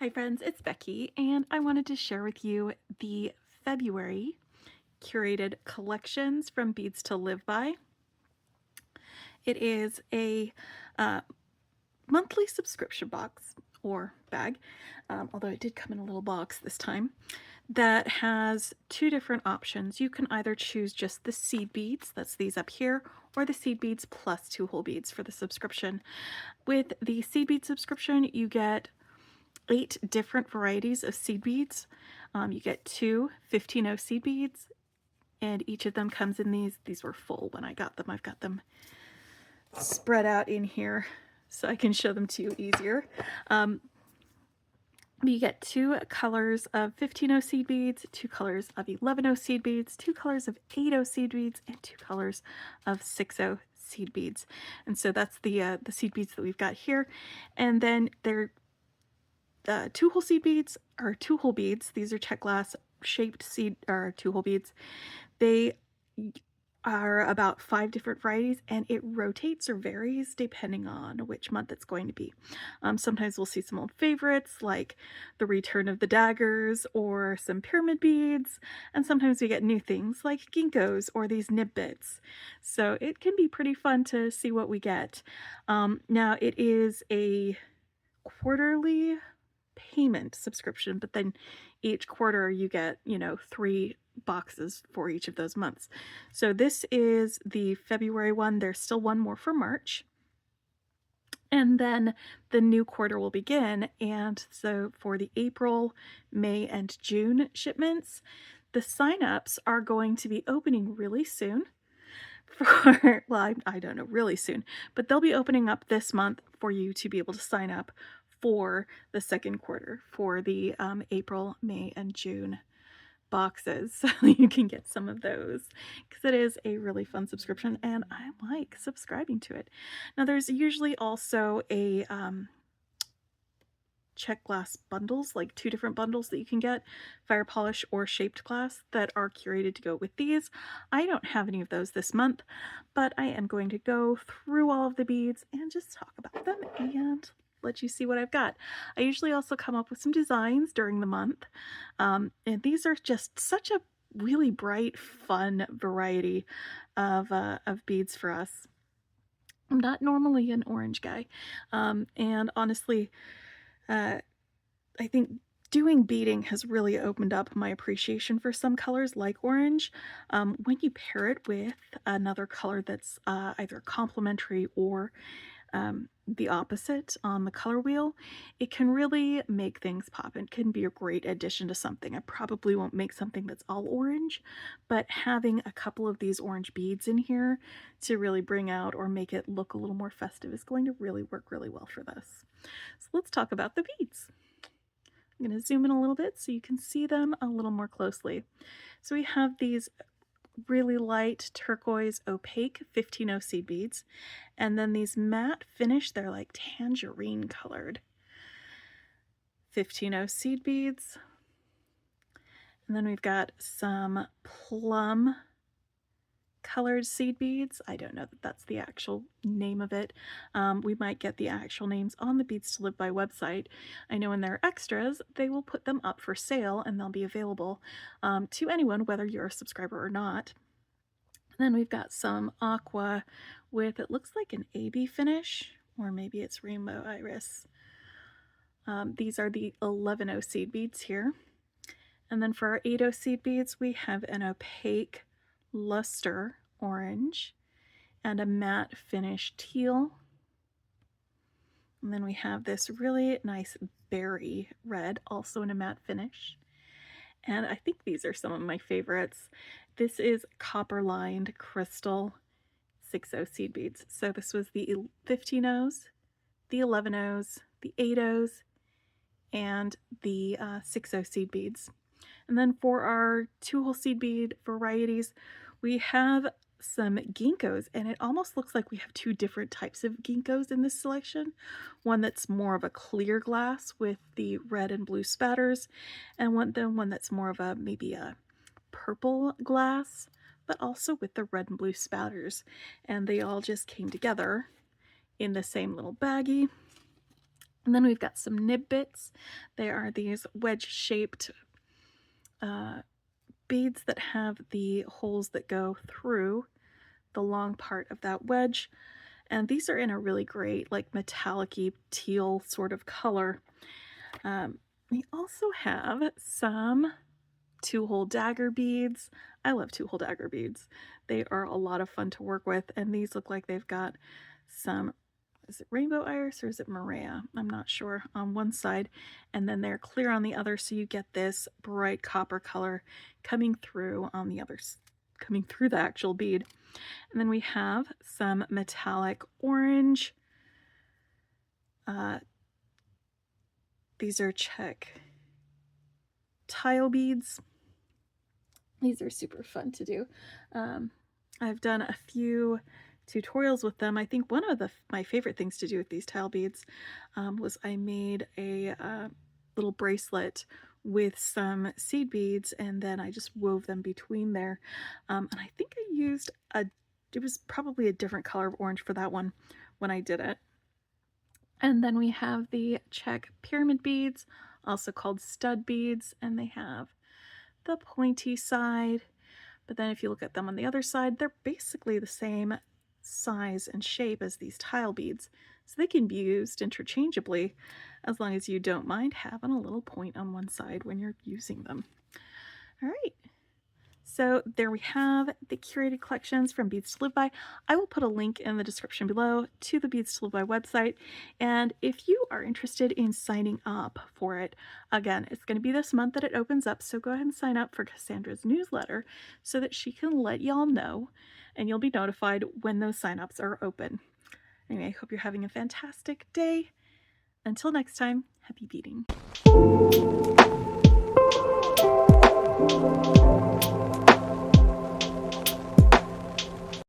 Hi friends, it's Becky, and I wanted to share with you the February curated collections from Beads to Live By. It is a monthly subscription box or bag, although it did come in a little box this time, that has two different options. You can either choose just the seed beads, that's these up here, or the seed beads plus 2 whole beads for the subscription. With the seed bead subscription, you get 8 different varieties of seed beads. You get 2 15-0 seed beads, and each of them comes in these. These were full when I got them. I've got them spread out in here so I can show them to you easier. You get 2 colors of 15-0 seed beads, 2 colors of 11-0 seed beads, 2 colors of 8-0 seed beads, and 2 colors of 6-0 seed beads. And so that's the seed beads that we've got here. And then they're 2 whole seed beads, or 2 whole beads. These are Czech glass shaped seed or 2 whole beads. They are about 5 different varieties, and it rotates or varies depending on which month it's going to be. Sometimes we'll see some old favorites like the Return of the Daggers or some pyramid beads, and sometimes we get new things like ginkgos or these nib bits. So it can be pretty fun to see what we get. Now it is a quarterly payment subscription, but then each quarter you get, 3 boxes for each of those months. So this is the February one. There's still one more for March. And then the new quarter will begin. And so for the April, May, and June shipments, the signups are going to be opening really soon. Well, I don't know, really soon, but they'll be opening up this month for you to be able to sign up for the second quarter, for the April, May, and June boxes. So you can get some of those because it is a really fun subscription and I like subscribing to it. Now there's usually also a Czech glass bundles, like 2 different bundles that you can get, fire polish or shaped glass, that are curated to go with these. I don't have any of those this month, but I am going to go through all of the beads and just talk about them and let you see what I've got. I usually also come up with some designs during the month, and these are just such a really bright, fun variety of beads for us. I'm not normally an orange guy, and honestly, I think doing beading has really opened up my appreciation for some colors like orange. When you pair it with another color that's either complementary or the opposite on the color wheel, it can really make things pop. It can be a great addition to something. I probably won't make something that's all orange, but having a couple of these orange beads in here to really bring out or make it look a little more festive is going to really work really well for this. So let's talk about the beads. I'm going to zoom in a little bit so you can see them a little more closely. So we have these really light turquoise opaque 15-0 seed beads, and then these matte finish, they're like tangerine colored 15-0 seed beads, and then we've got some plum colored seed beads. I don't know that that's the actual name of it. We might get the actual names on the Beads to Live By website. I know in their extras, they will put them up for sale and they'll be available to anyone, whether you're a subscriber or not. And then we've got some aqua with, it looks like an AB finish, or maybe it's rainbow iris. These are the 11-0 seed beads here. And then for our 8-0 seed beads, we have an opaque luster orange and a matte finish teal. And then we have this really nice berry red, also in a matte finish. And I think these are some of my favorites. This is copper lined crystal 6-0 seed beads. So this was the 15-0s, the 11-0s, the 8-0s, and the 6-0 seed beads. And then for our 2 whole seed bead varieties, we have some ginkgos, and it almost looks like we have 2 different types of ginkgos in this selection. One that's more of a clear glass with the red and blue spatters, and one that's more of a maybe a purple glass, but also with the red and blue spatters. And they all just came together in the same little baggie. And then we've got some nib bits. They are these wedge-shaped beads that have the holes that go through the long part of that wedge. And these are in a really great, like, metallic-y teal sort of color. We also have some 2-hole dagger beads. I love 2-hole dagger beads. They are a lot of fun to work with, and these look like they've got some, is it rainbow iris or is it Maria? I'm not sure, on one side, and then they're clear on the other, so you get this bright copper color coming through on the others, coming through the actual bead. And then we have some metallic orange. These are Czech tile beads. These are super fun to do. I've done a few tutorials with them. I think one of my favorite things to do with these tile beads was I made a little bracelet with some seed beads, and then I just wove them between there. And I think I used it was probably a different color of orange for that one when I did it. And then we have the Czech pyramid beads, also called stud beads, and they have the pointy side. But then if you look at them on the other side, they're basically the same size and shape as these tile beads. So they can be used interchangeably as long as you don't mind having a little point on one side when you're using them. All right. So there we have the curated collections from Beads to Live By. I will put a link in the description below to the Beads to Live By website. And if you are interested in signing up for it, again, it's going to be this month that it opens up. So go ahead and sign up for Cassandra's newsletter so that she can let y'all know, and you'll be notified when those signups are open. Anyway, I hope you're having a fantastic day. Until next time, happy beading.